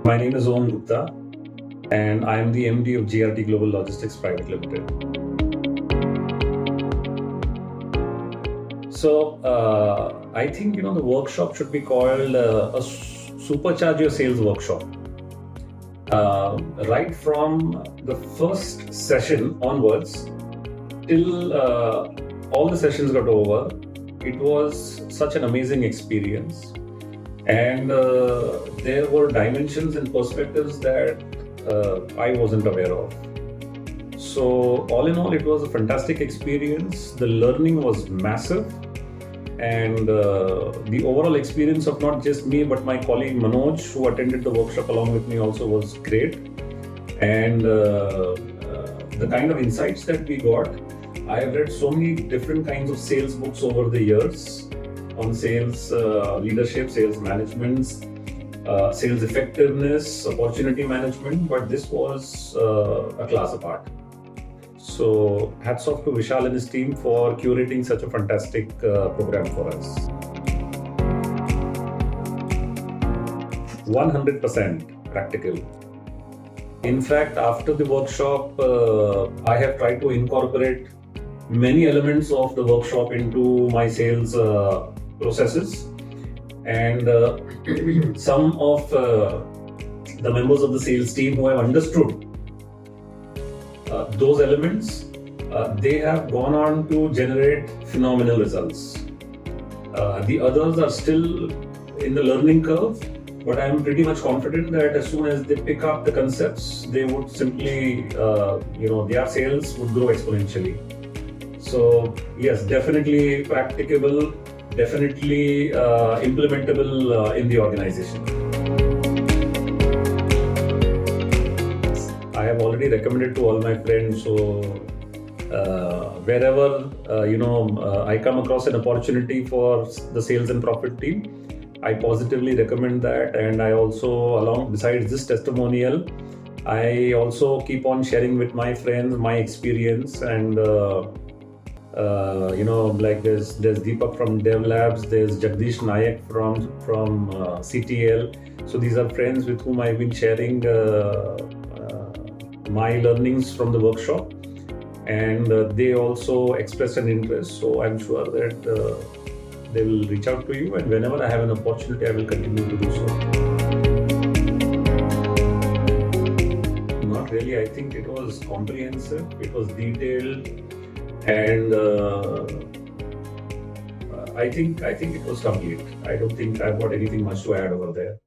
My name is Gupta, and I am the MD of GRT Global Logistics Private Limited. I think the workshop should be called a supercharge your sales workshop. Right from the first session onwards till all the sessions got over, it was such an amazing experience. And there were dimensions and perspectives that I wasn't aware of. So all in all, it was a fantastic experience. The learning was massive, and the overall experience of not just me but my colleague Manoj, who attended the workshop along with me, also was great. And the kind of insights that we got, I have read so many different kinds of sales books over the years on sales leadership, sales management, sales effectiveness, opportunity management, but this was a class apart. So hats off to Vishal and his team for curating such a fantastic program for us. 100% practical. In fact, after the workshop, I have tried to incorporate many elements of the workshop into my sales processes, and some of the members of the sales team who have understood those elements, they have gone on to generate phenomenal results. The others are still in the learning curve, but I am pretty much confident that as soon as they pick up the concepts, they would simply, their sales would grow exponentially. So yes, definitely practicable, definitely implementable in the organization. I have already recommended to all my friends. So wherever I come across an opportunity for the sales and profit team, I positively recommend that. And I also, besides this testimonial, I also keep on sharing with my friends my experience. And like there's Deepak from Dev Labs, there's Jagdish Nayak from CTL. So these are friends with whom I've been sharing my learnings from the workshop, and they also expressed an interest. So I'm sure that they will reach out to you, and whenever I have an opportunity, I will continue to do so. Not really. I think it was comprehensive, it was detailed, and I think it was complete. I don't think I've got anything much to add over there.